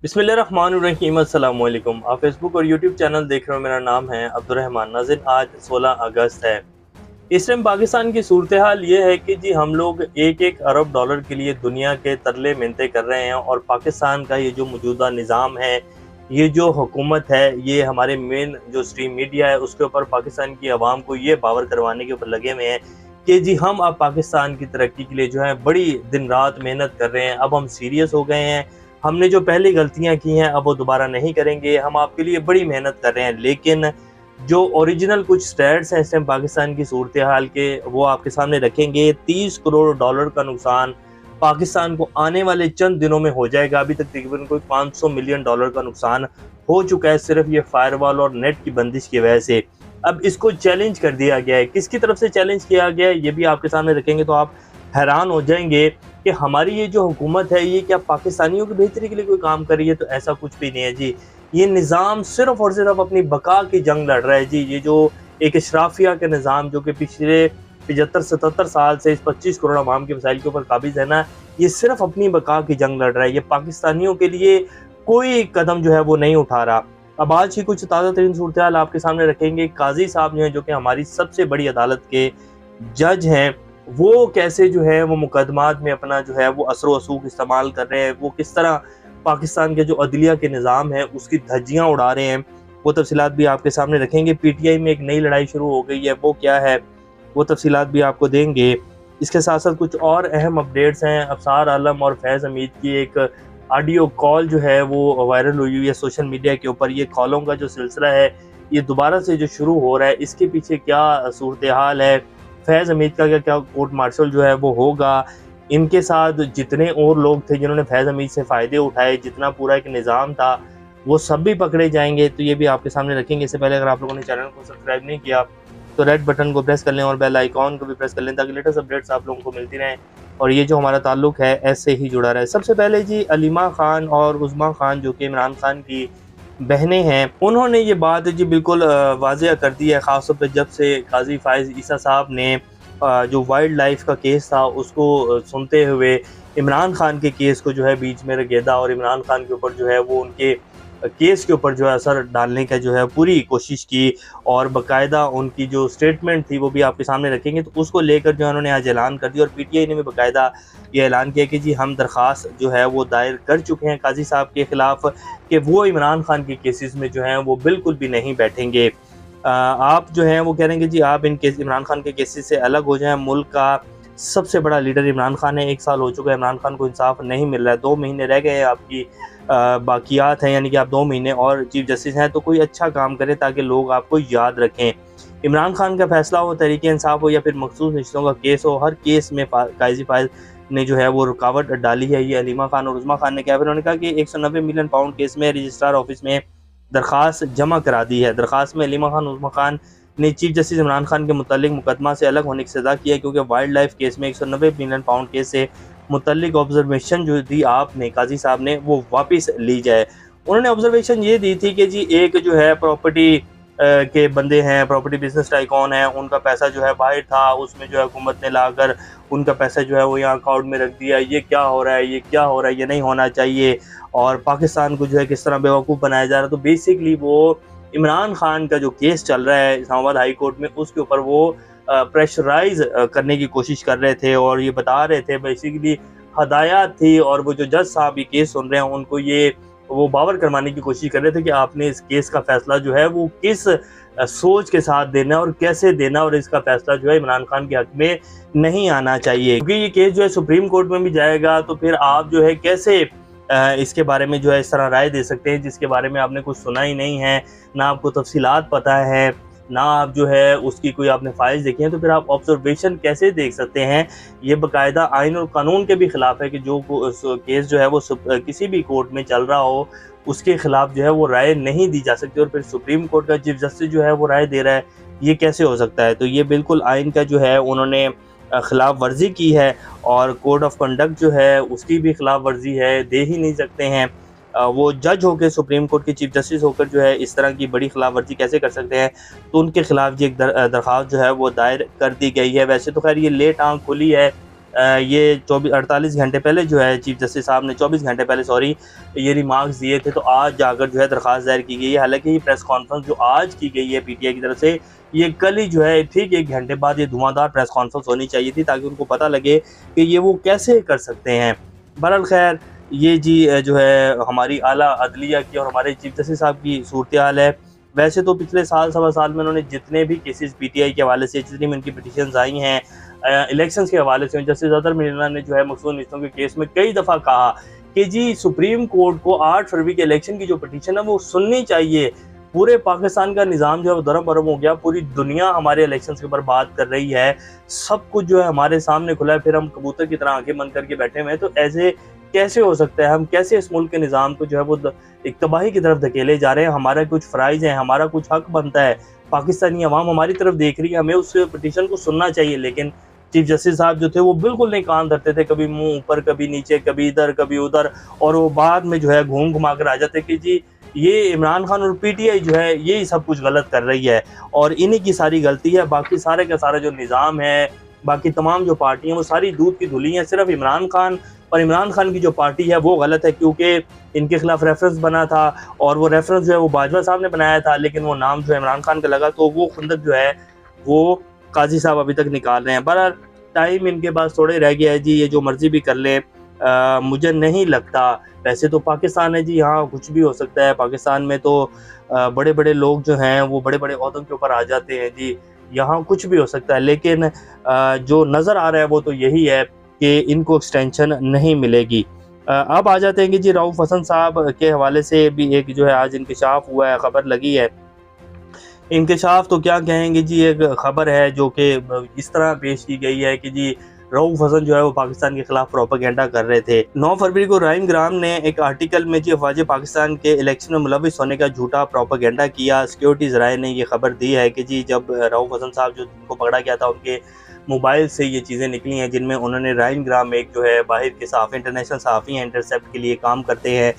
बिस्मिल्लाहिर्रहमानिर्रहीम अस्सलाम वालेकुम। आप फेसबुक और यूट्यूब चैनल देख रहे हो। मेरा नाम है अब्दुर्रहमान। नाज़रीन, आज 16 अगस्त है। इस टाइम पाकिस्तान की सूरत हाल ये है कि जी हम लोग एक एक अरब डॉलर के लिए दुनिया के तरले मिन्नतें कर रहे हैं, और पाकिस्तान का ये जो मौजूदा निज़ाम है, ये जो हुकूमत है, ये हमारे मेन जो स्ट्रीम मीडिया है उसके ऊपर पाकिस्तान की आवाम को ये बावर करवाने के ऊपर लगे हुए हैं कि जी हम अब पाकिस्तान की तरक्की के लिए जो है बड़ी दिन रात मेहनत कर रहे हैं। अब हम सीरियस हो गए हैं, हमने जो पहली गलतियां की हैं अब वो दोबारा नहीं करेंगे, हम आपके लिए बड़ी मेहनत कर रहे हैं। लेकिन जो ओरिजिनल कुछ स्टैट्स हैं इस टाइम पाकिस्तान की सूरत हाल के, वो आपके सामने रखेंगे। 30 करोड़ डॉलर का नुकसान पाकिस्तान को आने वाले चंद दिनों में हो जाएगा। अभी तक तकरीबन कोई 500 मिलियन डॉलर का नुकसान हो चुका है सिर्फ ये फायरवॉल और नेट की बंदिश की वजह से। अब इसको चैलेंज कर दिया गया है। किसकी तरफ से चैलेंज किया गया है ये भी आपके सामने रखेंगे, तो आप हैरान हो जाएंगे कि हमारी ये जो हुकूमत है ये क्या पाकिस्तानियों की बेहतरी के लिए कोई काम कर रही है? तो ऐसा कुछ भी नहीं है जी। ये निज़ाम सिर्फ और सिर्फ अपनी बका की जंग लड़ रहा है जी। ये जो एक इशराफिया का निज़ाम जो कि पिछले 75-77 साल से इस 25 करोड़ आवाम के वसाइल के ऊपर काबिज है ना, ये सिर्फ अपनी बका की जंग लड़ रहा है। ये पाकिस्तानियों के लिए कोई कदम जो है वो नहीं उठा रहा। अब आज की कुछ ताज़ा तरीन सूरत हाल आपके सामने रखेंगे। काजी साहब जो हैं, जो कि हमारी सबसे बड़ी अदालत के जज हैं, वो कैसे जो है वो मुकदमात में अपना जो है वो असर वसूख इस्तेमाल कर रहे हैं, वो किस तरह पाकिस्तान के जो अदलिया के निज़ाम है उसकी धज्जियाँ उड़ा रहे हैं, वो तफसीलात भी आपके सामने रखेंगे। पीटीआई में एक नई लड़ाई शुरू हो गई है, वो क्या है वो तफसीलात भी आपको देंगे। इसके साथ साथ कुछ और अहम अपडेट्स हैं। अफसार आलम और फैज़ हमीद की एक ऑडियो कॉल जो है वो वायरल हुई है सोशल मीडिया के ऊपर। ये कॉलों का जो सिलसिला है ये दोबारा से जो शुरू हो रहा है, इसके पीछे क्या सूरत हाल है? फैज़ हमीद का क्या कोर्ट मार्शल जो है वो होगा? इनके साथ जितने और लोग थे जिन्होंने फैज़ हमीद से फ़ायदे उठाए, जितना पूरा एक निज़ाम था, वो सब भी पकड़े जाएंगे। तो ये भी आपके सामने रखेंगे। इससे पहले अगर आप लोगों ने चैनल को सब्सक्राइब नहीं किया तो रेड बटन को प्रेस कर लें और बेल आइकॉन को भी प्रेस कर लें, ताकि लेटेस्ट अपडेट्स आप लोगों को मिलती रहें और ये जो हमारा ताल्लुक है ऐसे ही जुड़ा रहे। सबसे पहले जी अलीमा खान और उज़मा खान जो कि इमरान खान की बहनें हैं, उन्होंने ये बात जी बिल्कुल वाज़ेह कर दी है, ख़ास तौर पे जब से काजी फ़ाइज़ ईसा साहब ने जो वाइल्ड लाइफ का केस था उसको सुनते हुए इमरान खान के केस को जो है बीच में रगेदा और इमरान खान के ऊपर जो है वो उनके केस के ऊपर जो है असर डालने का जो है पूरी कोशिश की, और बाकायदा उनकी जो स्टेटमेंट थी वो भी आपके सामने रखेंगे। तो उसको लेकर जो है उन्होंने आज ऐलान कर दिया, और पीटीआई ने भी बाकायदा ये ऐलान किया कि जी हम दरख्वास्त जो है वो दायर कर चुके हैं काजी साहब के ख़िलाफ़ कि वो इमरान खान के केसेस में जो हैं वो बिल्कुल भी नहीं बैठेंगे। आप जो हैं वो कह रहे हैं कि जी आप इन केस इमरान खान के केसेस से अलग हो जाएं। मुल्क का सबसे बड़ा लीडर इमरान खान है, 1 साल हो चुका है, इमरान खान को इंसाफ नहीं मिल रहा है। 2 महीने रह गए हैं आपकी बाकियात हैं, यानी कि आप 2 महीने और चीफ जस्टिस हैं, तो कोई अच्छा काम करें ताकि लोग आपको याद रखें। इमरान खान का फैसला हो, तहरीक इंसाफ हो या फिर मखसूस रिश्तों का केस हो, हर केस में काजी फ़ाइज़ ने जो है वो रुकावट डाली है। ये अलीमा खान और उज़मा खान ने किया। फिर उन्होंने कहा कि 190 मिलियन पाउंड केस में रजिस्ट्रार ऑफिस में दरख्वास्त जमा करा दी है। दरख्वास्त में अलीमा खान उज़मा खान ने चीफ जस्टिस इमरान खान के मुतालिक मुकदमा से अलग होने की सज़ा की है, क्योंकि वाइल्ड लाइफ केस में 190 मिलियन पाउंड केस से मुतल्लिक ऑब्जर्वेशन जो दी आपने काजी साहब ने वो वापस ली जाए। उन्होंने ऑब्जर्वेशन ये दी थी कि जी एक जो है प्रॉपर्टी के बंदे हैं, प्रॉपर्टी बिजनेस टाइकॉन है, उनका पैसा जो है बाहर था, उसमें जो है हुकूमत ने लाकर उनका पैसा जो है वो यहाँ अकाउंट में रख दिया। ये क्या हो रहा है, ये क्या हो रहा है, ये नहीं होना चाहिए, और पाकिस्तान को जो है किस तरह बेवकूफ़ बनाया जा रहा है। तो बेसिकली वो इमरान खान का जो केस चल रहा है इस्लामाबाद हाई कोर्ट में, उसके ऊपर वो प्रेशराइज करने की कोशिश कर रहे थे, और ये बता रहे थे, बेसिकली हदायत थी, और वो जो जज साहब ये केस सुन रहे हैं उनको ये वो बावर करवाने की कोशिश कर रहे थे कि आपने इस केस का फैसला जो है वो किस सोच के साथ देना है और कैसे देना, और इसका फैसला जो है इमरान खान के हक में नहीं आना चाहिए, क्योंकि ये केस जो है सुप्रीम कोर्ट में भी जाएगा। तो फिर आप जो है कैसे इसके बारे में जो है इस तरह राय दे सकते हैं जिसके बारे में आपने कुछ सुना ही नहीं है, ना आपको तफसीलात पता है, ना आप जो है उसकी कोई आपने फाइल्स देखी हैं, तो फिर आप ऑब्जर्वेशन कैसे देख सकते हैं? ये बाकायदा आइन और कानून के भी ख़िलाफ़ है कि जो केस जो है वो किसी भी कोर्ट में चल रहा हो उसके ख़िलाफ़ जो है वो राय नहीं दी जा सकती, और फिर सुप्रीम कोर्ट का चीफ जस्टिस जो है वो राय दे रहा है, ये कैसे हो सकता है? तो ये बिल्कुल आइन का जो है उन्होंने ख़िलाफ़ वर्जी की है, और कोड ऑफ कंडक्ट जो है उसकी भी ख़िलाफ़ वर्जी है, दे ही नहीं सकते हैं। वो जज होकर सुप्रीम कोर्ट के चीफ जस्टिस होकर जो है इस तरह की बड़ी खिलाफ वर्जी कैसे कर सकते हैं? तो उनके खिलाफ ये एक दरख्वास्त जो है वो दायर कर दी गई है। वैसे तो खैर ये लेट आंख खुली है, ये 48 घंटे पहले जो है चीफ जस्टिस साहब ने 24 घंटे पहले सॉरी ये रिमार्क्स दिए थे, तो आज जाकर जो है दरख्वास्त दायर की गई है। हालांकि ये प्रेस कॉन्फ्रेंस जो आज की गई है पीटीआई की तरफ से, ये कल ही जो है ठीक 1 घंटे बाद ये धुआंधार प्रेस कॉन्फ्रेंस होनी चाहिए थी, ताकि उनको पता लगे कि ये वो कैसे कर सकते हैं। बहरहाल खैर ये जी जो है हमारी आला अदलिया की और हमारे चीफ जस्टिस साहब की सूरत हाल है। वैसे तो पिछले साल सवा साल में उन्होंने जितने भी केसेस पीटीआई के हवाले से, जितनी भी उनकी पिटीशंस आई हैं इलेक्शंस के हवाले से, जस्टिस अतर मिर्ज़ा ने जो है मकसूद निश्तों के केस में कई दफ़ा कहा कि जी सुप्रीम कोर्ट को 8 फरवरी के इलेक्शन की जो पिटीशन है वो सुननी चाहिए। पूरे पाकिस्तान का निज़ाम जो है वो दरम बरम हो गया, पूरी दुनिया हमारे इलेक्शंस के ऊपर बात कर रही है, सब कुछ जो है हमारे सामने खुला है, फिर हम कबूतर की तरह आंखें बंद करके बैठे हुए हैं। तो ऐसे कैसे हो सकता है? हम कैसे इस मुल्क के निज़ाम को जो है वो एक तबाही की तरफ धकेले जा रहे हैं? हमारा कुछ फ़राइज़ हैं, हमारा कुछ हक बनता है, पाकिस्तानी अवाम हमारी तरफ देख रही है, हमें उस पिटीशन को सुनना चाहिए। लेकिन चीफ जस्टिस साहब जो थे वो बिल्कुल नहीं कान धरते थे, कभी मुंह ऊपर, कभी नीचे, कभी इधर, कभी उधर, और वो बाद में जो है घूम घुमा कर आ जाते कि जी ये इमरान खान और पीटीआई जो है यही सब कुछ गलत कर रही है और इन्हीं की सारी गलती है। बाकी सारे का सारा जो निज़ाम है, बाकी तमाम जो पार्टियां वो सारी दूध की धुली हैं। सिर्फ इमरान खान और इमरान खान की जो पार्टी है वो गलत है, क्योंकि इनके खिलाफ रेफरेंस बना था और वो रेफरेंस जो है वो बाजवा साहब ने बनाया था, लेकिन वो नाम जो है इमरान खान का लगा, तो वो खुंदक जो है वो काजी साहब अभी तक निकाल रहे हैं। बहरहाल टाइम इनके पास थोड़े रह गया है जी, ये जो मर्जी भी कर ले। मुझे नहीं लगता, वैसे तो पाकिस्तान है जी, यहाँ कुछ भी हो सकता है। पाकिस्तान में तो बड़े बड़े लोग जो हैं वो बड़े बड़े ओहदों के ऊपर आ जाते हैं जी, यहाँ कुछ भी हो सकता है। लेकिन जो नज़र आ रहा है वो तो यही है कि इनको एक्सटेंशन नहीं मिलेगी। अब आ जाते हैं कि जी रऊफ हसन साहब के हवाले से भी एक जो है आज इंकशाफ हुआ है, खबर लगी है। इंकशाफ तो क्या कहेंगे जी, एक खबर है जो कि इस तरह पेश की गई है कि जी रऊफ हसन जो है वो पाकिस्तान के खिलाफ प्रोपेगेंडा कर रहे थे। 9 फरवरी को राइम ग्राम ने एक आर्टिकल में जी अफवाज पाकिस्तान के इलेक्शन में मुलविस होने का झूठा प्रोपेगेंडा किया। सिक्योरिटी ज़राए ने ये खबर दी है कि जी जब रऊफ हसन साहब जो को पकड़ा गया था, उनके मोबाइल से ये चीज़ें निकली हैं जिनमें उन्होंने राइम ग्राम में एक जो है बाहर के सहाफ़ी, इंटरनेशनल सहाफ़ी हैं, इंटरसेप्ट के लिए काम करते हैं,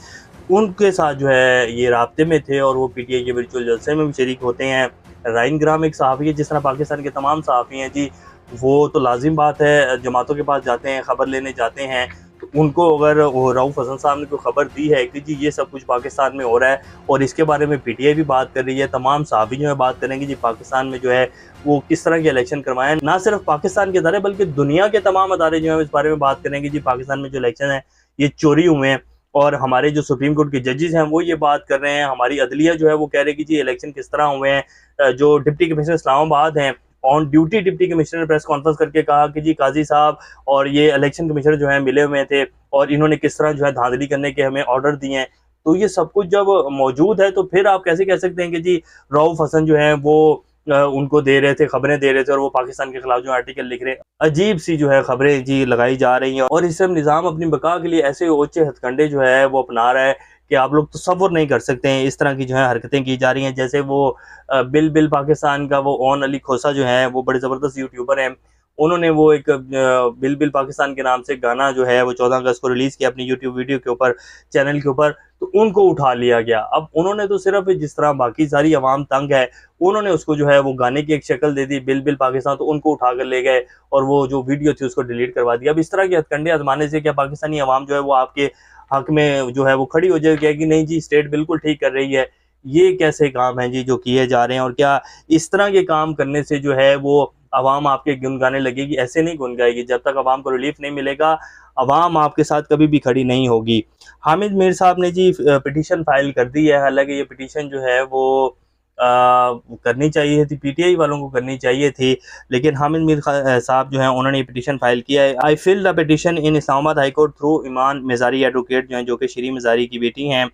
उनके साथ जो है ये राब्ते में थे और वो पीटीआई के वर्चुअल जलसे में भी शरीक होते हैं। राइन ग्राम एक सहाफ़ी है, जिस तरह पाकिस्तान के तमाम सहाफ़ी हैं जी, वो तो लाजिम बात है जमातों के पास जाते हैं, ख़बर लेने जाते हैं, तो उनको अगर रऊफ हसन साहब ने कोई ख़बर दी है कि जी ये सब कुछ पाकिस्तान में हो रहा है और इसके बारे में पीटीआई भी बात कर रही है, तमाम सहाफ़ी जो है बात करेंगे जी पाकिस्तान में जो है वो किस तरह के इलेक्शन करवाएं, ना सिर्फ पाकिस्तान के अदारे बल्कि दुनिया के तमाम अदारे जो है इस बारे में बात करेंगे जी पाकिस्तान में जो इलेक्शन है ये चोरी हुए हैं। और हमारे जो सुप्रीम कोर्ट के जजेस हैं वो ये बात कर रहे हैं, हमारी अदलिया जो है वो कह रही है कि जी इलेक्शन किस तरह हुए हैं। जो डिप्टी कमिश्नर इस्लामाबाद हैं, ऑन ड्यूटी डिप्टी कमिश्नर ने प्रेस कॉन्फ्रेंस करके कहा कि जी काजी साहब और ये इलेक्शन कमिश्नर जो है मिले हुए थे और इन्होंने किस तरह जो है धांधली करने के हमें ऑर्डर दिए हैं। तो ये सब कुछ जब मौजूद है तो फिर आप कैसे कह सकते हैं कि जी रऊफ हसन जो है वो उनको दे रहे थे, खबरें दे रहे थे और वो पाकिस्तान के खिलाफ जो आर्टिकल लिख रहे हैं। अजीब सी जो है खबरें जी लगाई जा रही हैं और इससे निज़ाम अपनी बका के लिए ऐसे ओछे हथकंडे जो है वो अपना रहा है कि आप लोग तसव्वुर नहीं कर सकते हैं। इस तरह की जो है हरकतें की जा रही हैं, जैसे वो बिल पाकिस्तान का वो ओन अली खोसा जो है वो बड़े ज़बरदस्त यूट्यूबर हैं, उन्होंने वो एक बिल पाकिस्तान के नाम से गाना जो है वो 14 अगस्त को रिलीज़ किया अपनी यूट्यूब वीडियो के ऊपर, चैनल के ऊपर, तो उनको उठा लिया गया। अब उन्होंने तो सिर्फ जिस तरह बाकी सारी आवाम तंग है, उन्होंने उसको जो है वो गाने की एक शक्ल दे दी बिल पाकिस्तान, तो उनको उठा कर ले गए और वो जो वीडियो थी उसको डिलीट करवा दिया। अब इस तरह के हथकंडे आजमाने से क्या पाकिस्तानी आवाम जो है वो आपके हक में जो है वो खड़ी हो जाएगी कि नहीं जी स्टेट बिल्कुल ठीक कर रही है? ये कैसे काम हैं जी जो किए जा रहे हैं, और क्या इस तरह के काम करने से जो है वो आवाम आपके गुनगाने लगेगी? ऐसे नहीं गुनगाएगी। जब तक आवाम को रिलीफ नहीं मिलेगा, आवाम आपके साथ कभी भी खड़ी नहीं होगी। हामिद मीर साहब ने जी पिटीशन फाइल कर दी है। हालांकि ये पिटीशन जो है वो करनी चाहिए थी, पीटीआई वालों को करनी चाहिए थी, लेकिन हामिद मीर साहब जो हैं उन्होंने ये पिटीशन फाइल किया है। I fill the petition in Islamabad high court through Imaan Mazari advocate जो हैं, जो कि शरी मज़ारी की बेटी हैं,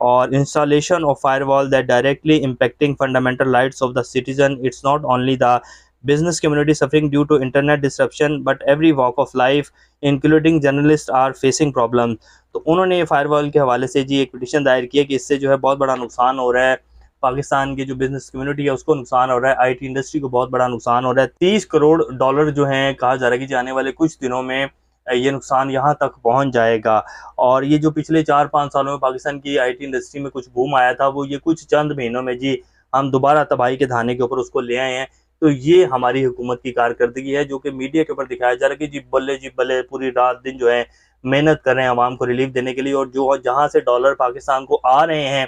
और installation of firewall that directly impacting fundamental rights of the citizen. It's not only the business community suffering due to internet disruption but every walk of life including journalists are facing problems। तो उन्होंने ये firewall के हवाले से जी एक petition दायर किया कि इससे जो है बहुत बड़ा नुकसान हो रहा है, पाकिस्तान की जो बिजनेस कम्युनिटी है उसको नुकसान हो रहा है, आईटी इंडस्ट्री को बहुत बड़ा नुकसान हो रहा है। 30 करोड़ डॉलर जो हैं कहा जा रहा है कि जाने वाले कुछ दिनों में ये नुकसान यहाँ तक पहुँच जाएगा। और ये जो पिछले 4-5 सालों में पाकिस्तान की आईटी इंडस्ट्री में कुछ बूम आया था, वो ये कुछ चंद महीनों में जी हम दोबारा तबाही के धाने के ऊपर उसको ले आए हैं। तो ये हमारी हुकूमत की कारकर्दगी है, जो कि मीडिया के ऊपर दिखाया जा रहा है कि जी बल्ले पूरी रात दिन जो है मेहनत कर रहे हैं आवाम को रिलीफ देने के लिए, और जो जहाँ से डॉलर पाकिस्तान को आ रहे हैं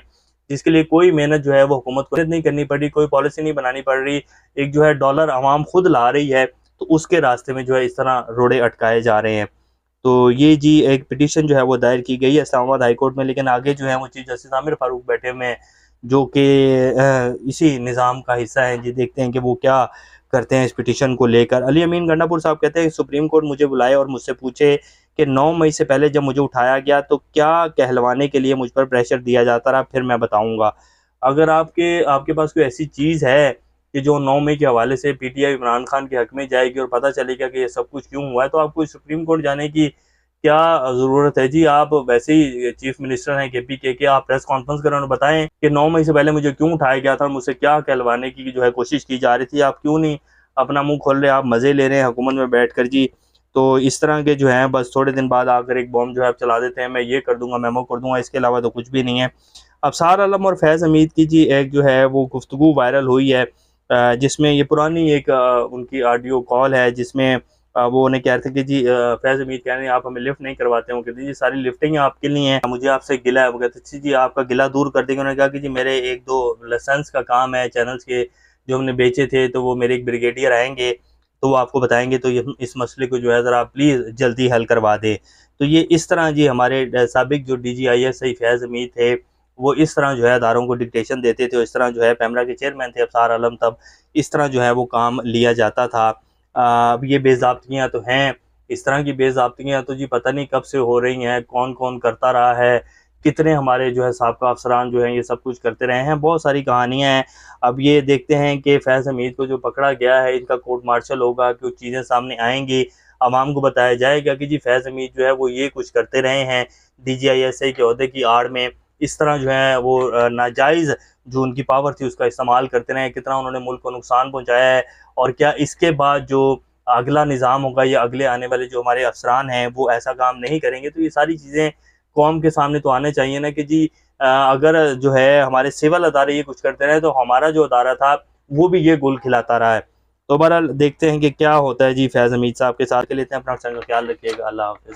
जिसके लिए कोई मेहनत जो है वो हुकूमत को नहीं करनी पड़ रही, कोई पॉलिसी नहीं बनानी पड़ रही, एक जो है डॉलर आवाम खुद ला रही है, तो उसके रास्ते में जो है इस तरह रोड़े अटकाए जा रहे हैं। तो ये जी एक पिटीशन जो है वो दायर की गई है इस्लामाबाद हाई कोर्ट में, लेकिन आगे जो है वो चीफ जस्टिस आमिर फारूक बैठे हुए हैं, जो कि इसी निज़ाम का हिस्सा है जी। देखते हैं कि वो क्या करते हैं इस पिटीशन को लेकर। अली अमीन गंडापुर साहब कहते हैं सुप्रीम कोर्ट मुझे बुलाए और मुझसे पूछे कि 9 मई से पहले जब मुझे उठाया गया तो क्या कहलवाने के लिए मुझ पर प्रेशर दिया जाता रहा, फिर मैं बताऊंगा। अगर आपके पास कोई ऐसी चीज़ है कि जो 9 मई के हवाले से पीटीआई इमरान खान के हक में जाएगी और पता चलेगा कि ये सब कुछ क्यों हुआ है, तो आपको सुप्रीम कोर्ट जाने की क्या ज़रूरत है जी। आप वैसे ही चीफ मिनिस्टर हैं केपी के, आप प्रेस कॉन्फ्रेंस करें और बताएं कि 9 मई से पहले मुझे क्यों उठाया गया था, मुझसे क्या कहलवाने की जो है कोशिश की जा रही थी। आप क्यों नहीं अपना मुंह खोल रहे, आप मज़े ले रहे हैं हुकूमत में बैठ कर जी। तो इस तरह के जो हैं बस थोड़े दिन बाद आकर एक बॉम्ब जो है आप चला देते हैं, मैं ये कर दूंगा, मेमो कर दूंगा, इसके अलावा तो कुछ भी नहीं है। अबसार आलम और फैज़ हमीद की जी एक जो है वो गुफ्तगू वायरल हुई है, जिसमें ये पुरानी एक उनकी ऑडियो कॉल है, जिसमें वो उन्हें कह रहे थे कि जी फैज़ हमीद कह रहे हैं आप हमें लिफ्ट नहीं करवाते हो, कहते जी सारी लिफ्टिंग आपके लिए हैं, मुझे आपसे गिला है। वो कहते जी आपका गिला दूर कर देंगे। उन्होंने कहा कि जी मेरे 1-2 लाइसेंस का काम है चैनल्स के जो हमने बेचे थे, तो वो मेरे एक ब्रिगेडियर आएंगे तो वो आपको बताएंगे, तो ये इस मसले को जो है ज़रा प्लीज़ जल्दी हल करवा दे। तो ये इस तरह जी हमारे साबिक जो DGIS फैज़ हमीद थे वो इस तरह जो है अदारों को डिक्टेशन देते थे, इस तरह जो है पैमरा के चेयरमैन थे अबसार आलम, तब इस तरह जो है वो काम लिया जाता था। अब ये बेज़ाब्तियाँ तो हैं, इस तरह की बेज़ाब्तियाँ तो जी पता नहीं कब से हो रही हैं, कौन-कौन करता रहा है, कितने हमारे जो है साबका अफ़सरान जो हैं ये सब कुछ करते रहे हैं, बहुत सारी कहानियाँ हैं। अब ये देखते हैं कि फैज़ हमीद को जो पकड़ा गया है इनका कोर्ट मार्शल होगा, कुछ चीज़ें सामने आएँगी, आवाम को बताया जाएगा कि जी फैज़ हमीद जो है वो ये कुछ करते रहे हैं, DGISA के ओहदे की आड़ में इस तरह जो है वो नाजायज़ जो उनकी पावर थी उसका इस्तेमाल करते रहे, कितना उन्होंने मुल्क को नुकसान पहुँचाया है, और क्या इसके बाद जो अगला निज़ाम होगा या अगले आने वाले जो हमारे अफ़सरान हैं वो ऐसा काम नहीं करेंगे। तो ये सारी चीज़ें कौम के सामने तो आने चाहिए ना कि जी अगर जो है हमारे सिविल अदारे ये कुछ करते रहे तो हमारा जो अदारा था वो भी ये गुल खिलाता रहा है। तो बहरहाल देखते हैं कि क्या होता है जी फैज़ हमीद साहब के साथ। के लेते हैं, अपना ख्याल रखिएगा। अल्लाह हाफ़िज़।